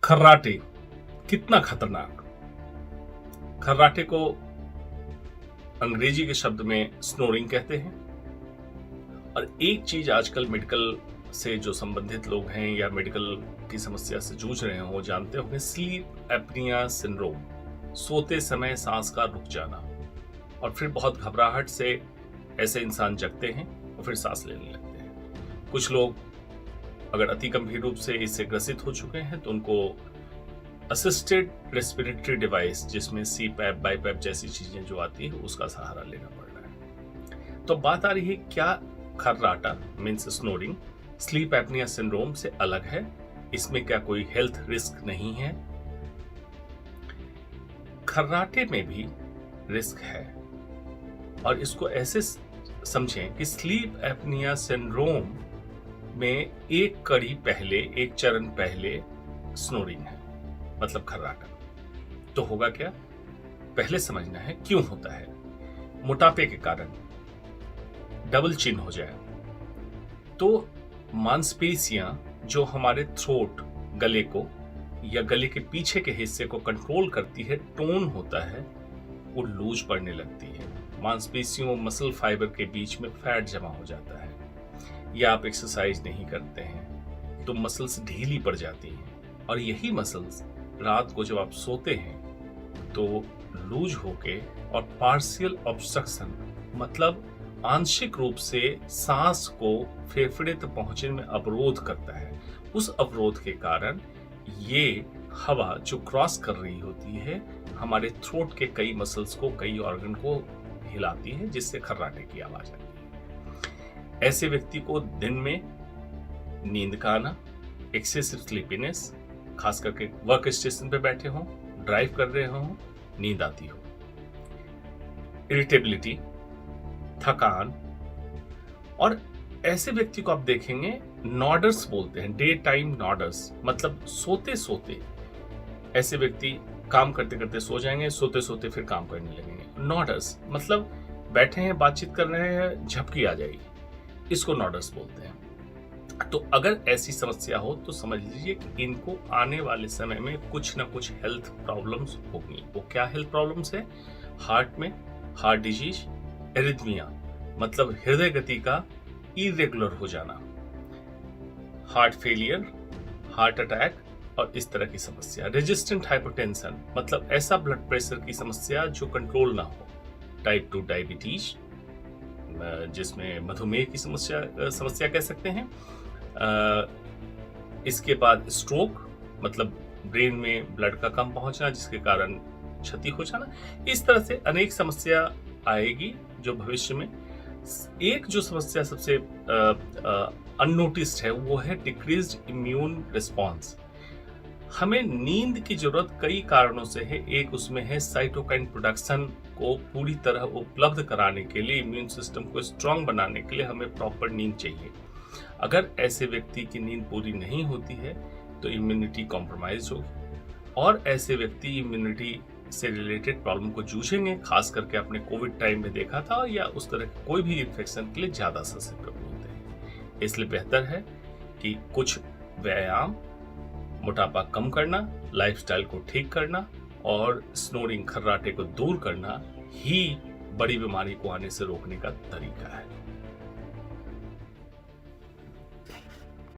खर्राटे कितना खतरनाक। खर्राटे को अंग्रेजी के शब्द में स्नोरिंग कहते हैं। और एक चीज आजकल मेडिकल से जो संबंधित लोग हैं या मेडिकल की समस्या से जूझ रहे हैं वो जानते होंगे, स्लीप एपनिया सिंड्रोम, सोते समय सांस का रुक जाना और फिर बहुत घबराहट से ऐसे इंसान जगते हैं और फिर सांस लेने लगते हैं। कुछ लोग अगर अति गंभीर रूप से इससे ग्रसित हो चुके हैं तो उनको असिस्टेड रेस्पिरेटरी डिवाइस, जिसमें सीपैप बाईपैप जैसी चीजें जो आती है उसका सहारा लेना पड़ रहा है। तो बात आ रही है, क्या खर्राटा means snoring sleep apnoea syndrome से अलग है? इसमें क्या कोई हेल्थ रिस्क नहीं है? खर्राटे में भी रिस्क है और इसको ऐसे समझें कि स्लीप एपनिया सिंड्रोम में एक कड़ी पहले, एक चरण पहले स्नोरिंग है, मतलब खर्राटा। तो होगा क्या, पहले समझना है क्यों होता है। मोटापे के कारण डबल चिन हो जाए तो मांसपेशियां जो हमारे थ्रोट, गले को या गले के पीछे के हिस्से को कंट्रोल करती है, टोन होता है, वो लूज पड़ने लगती है। मांसपेशियों, मसल फाइबर के बीच में फैट जमा हो जाता है। या आप एक्सरसाइज नहीं करते हैं तो मसल्स ढीली पड़ जाती हैं और यही मसल्स रात को जब आप सोते हैं तो लूज होके और पार्शियल ऑब्स्ट्रक्शन, मतलब आंशिक रूप से सांस को फेफड़े तक पहुंचने में अवरोध करता है। उस अवरोध के कारण ये हवा जो क्रॉस कर रही होती है हमारे थ्रोट के कई मसल्स को, कई ऑर्गन को हिलाती है, जिससे खर्राटे की आवाज आती है। ऐसे व्यक्ति को दिन में नींद का आना, एक्सेसिव स्लीपीनेस, खास करके वर्क स्टेशन पे बैठे हों, ड्राइव कर रहे हों, नींद आती हो, इरिटेबिलिटी, थकान। और ऐसे व्यक्ति को आप देखेंगे नॉडर्स बोलते हैं, डे टाइम नॉडर्स, मतलब सोते सोते ऐसे व्यक्ति काम करते करते सो जाएंगे, सोते सोते फिर काम करने लगेंगे। नॉडर्स मतलब बैठे हैं, बातचीत कर रहे हैं, झपकी आ जाएगी, इसको नॉडर्स बोलते हैं। तो अगर ऐसी समस्या हो तो समझ लीजिए कि इनको आने वाले समय में कुछ ना कुछ हेल्थ प्रॉब्लम्स होंगी। वो क्या हेल्थ प्रॉब्लम्स है? हार्ट में हार्ट डिजीज, एरिथमिया मतलब हृदय गति का इरेगुलर हो जाना, हार्ट फेलियर, हार्ट अटैक और इस तरह की समस्या। रेजिस्टेंट हाइपरटेंशन मतलब ऐसा ब्लड प्रेशर की समस्या जो कंट्रोल ना हो। टाइप 2 डायबिटीज, जिसमें मधुमेह की समस्या कह सकते हैं। इसके बाद स्ट्रोक मतलब ब्रेन में ब्लड का कम पहुंचना जिसके कारण क्षति हो जाना। इस तरह से अनेक समस्या आएगी जो भविष्य में। एक जो समस्या सबसे अननोटिस्ड है वो है डिक्रीज्ड इम्यून रिस्पॉन्स। हमें नींद की जरूरत कई कारणों से है। एक उसमें है साइटोकाइन प्रोडक्शन को पूरी तरह उपलब्ध कराने के लिए, इम्यून सिस्टम को स्ट्रांग बनाने के लिए हमें प्रॉपर नींद चाहिए। अगर ऐसे व्यक्ति की नींद पूरी नहीं होती है तो इम्यूनिटी कॉम्प्रोमाइज होगी और ऐसे व्यक्ति इम्यूनिटी से रिलेटेड प्रॉब्लम को जूझेंगे। खास करके आपने कोविड टाइम में देखा था, या उस तरह के कोई भी इन्फेक्शन के लिए ज्यादा ससेप्टेबल होते हैं। इसलिए बेहतर है कि कुछ व्यायाम, मोटापा कम करना, लाइफस्टाइल को ठीक करना और स्नोरिंग, खर्राटे को दूर करना ही बड़ी बीमारी को आने से रोकने का तरीका है।